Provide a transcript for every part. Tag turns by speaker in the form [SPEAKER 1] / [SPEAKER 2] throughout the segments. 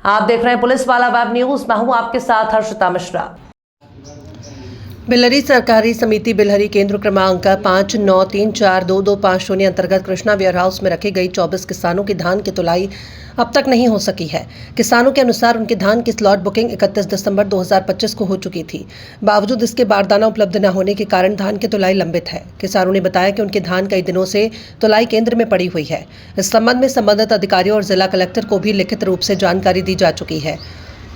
[SPEAKER 1] आप देख रहे हैं पुलिस वाला वेब न्यूज। मैं हूं आपके साथ हर्षिता मिश्रा।
[SPEAKER 2] बिलहरी सहकारी समिति बिलहरी केंद्र क्रमांक 59342250 अंतर्गत कृष्णा वेयर हाउस में रखी गई 24 किसानों की धान की तुलाई अब तक नहीं हो सकी है। किसानों के अनुसार उनके धान की स्लॉट बुकिंग 31 दिसंबर 2025 को हो चुकी थी। बावजूद इसके बारदाना उपलब्ध न होने के कारण धान की तुलाई लंबित है। किसानों ने बताया कि उनके धान कई दिनों से तुलाई केंद्र में पड़ी हुई है। इस संबंध में संबंधित अधिकारियों और जिला कलेक्टर को भी लिखित रूप से जानकारी दी जा चुकी है,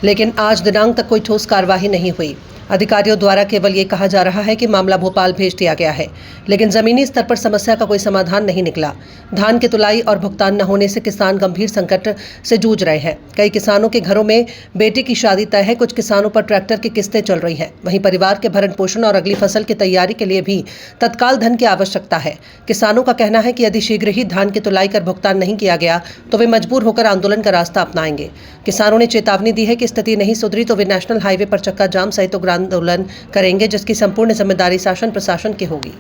[SPEAKER 2] लेकिन आज दिनांक तक कोई ठोस कार्रवाई नहीं हुई। अधिकारियों द्वारा केवल ये कहा जा रहा है कि मामला भोपाल भेज दिया गया है, लेकिन जमीनी स्तर पर समस्या का कोई समाधान नहीं निकला। धान की तुलाई और भुगतान न होने से किसान गंभीर संकट से जूझ रहे हैं। कई किसानों के घरों में बेटी की शादी तय है, कुछ किसानों पर ट्रैक्टर की किस्तें चल रही हैं। वहीं परिवार के भरण पोषण और अगली फसल की तैयारी के लिए भी तत्काल धन की आवश्यकता है। किसानों का कहना है कि यदि शीघ्र ही धान की तुलाई कर भुगतान नहीं किया गया तो वे मजबूर होकर आंदोलन का रास्ता अपनाएंगे। किसानों ने चेतावनी दी है कि स्थिति नहीं सुधरी तो वे नेशनल हाईवे पर चक्का जाम सहित उग्र आंदोलन करेंगे, जिसकी संपूर्ण जिम्मेदारी शासन प्रशासन की होगी।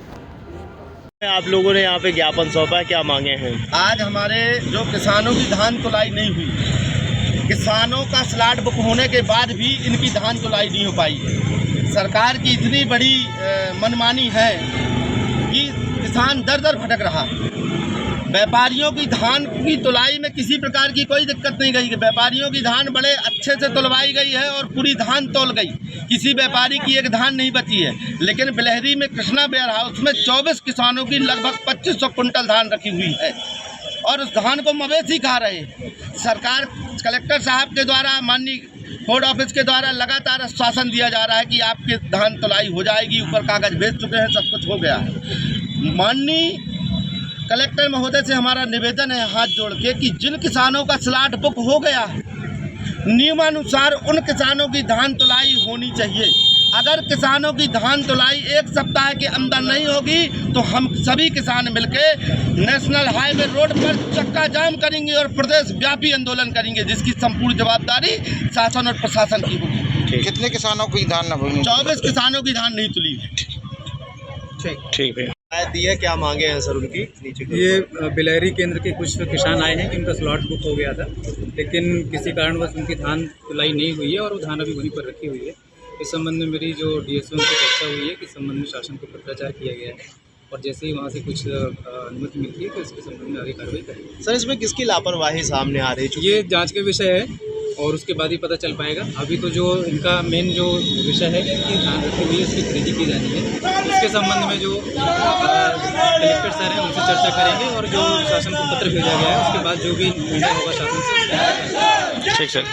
[SPEAKER 3] आप लोगों ने यहाँ पे ज्ञापन सौंपा है, क्या मांगे हैं?
[SPEAKER 4] आज हमारे जो किसानों की धान तुलाई नहीं हुई, किसानों का स्लॉट बुक होने के बाद भी इनकी धान तुलाई नहीं हो पाई। सरकार की इतनी बड़ी मनमानी है कि किसान दर दर भटक रहा। व्यापारियों की धान की तुलाई में किसी प्रकार की कोई दिक्कत नहीं गई। व्यापारियों की धान बड़े अच्छे से तुलवाई गई है और पूरी धान तोल गई। किसी व्यापारी की एक धान नहीं बची है। लेकिन बिलहरी में कृष्णा वेयर हाउस में 24 किसानों की लगभग 2500 कुंटल धान रखी हुई है और उस धान को मवेशी खा रहे। सरकार कलेक्टर साहब के द्वारा, माननीय बोर्ड ऑफिस के द्वारा लगातार आश्वासन दिया जा रहा है कि आपकी धान तुलाई हो जाएगी। ऊपर कागज भेज चुके हैं, सब कुछ हो गया है। माननीय कलेक्टर महोदय से हमारा निवेदन है हाथ जोड़ के कि जिन किसानों का स्लॉट बुक हो गया है, नियमानुसार उन किसानों की धान तुलाई होनी चाहिए। अगर किसानों की धान तुलाई एक सप्ताह के अंदर नहीं होगी तो हम सभी किसान मिलके नेशनल हाईवे रोड पर चक्का जाम करेंगे और प्रदेश व्यापी आंदोलन करेंगे, जिसकी संपूर्ण जवाबदारी शासन और प्रशासन की होगी।
[SPEAKER 5] कितने किसानों की धान न हुई?
[SPEAKER 4] 24 किसानों की धान नहीं तुली है।
[SPEAKER 3] ठीक है। दी है, क्या मांगे हैं सर उनकी?
[SPEAKER 6] ये बिलहरी केंद्र के कुछ किसान आए हैं कि उनका स्लॉट बुक हो गया था, लेकिन किसी कारणवश उनकी धान तुलाई नहीं हुई है और वो धान अभी वहीं पर रखी हुई है। इस संबंध में मेरी जो डीएसओ से चर्चा हुई है कि इस संबंध में शासन को पत्राचार किया गया है और जैसे ही वहाँ से कुछ अनुमति मिलती है तो इसके संबंध में आगे कार्रवाई करेंगे।
[SPEAKER 3] सर, इसमें किसकी लापरवाही सामने आ रही है?
[SPEAKER 6] ये जाँच का विषय है और उसके बाद ही पता चल पाएगा। अभी तो जो इनका मेन जो विषय है कि धान रखी हुई है, इसकी खरीदी की जानी है। इसके संबंध में जो कलेक्टर सर हैं उनसे चर्चा करेंगे और जो शासन को पत्र भेजा गया है उसके बाद जो भी निर्णय होगा शासन से।
[SPEAKER 3] ठीक सर।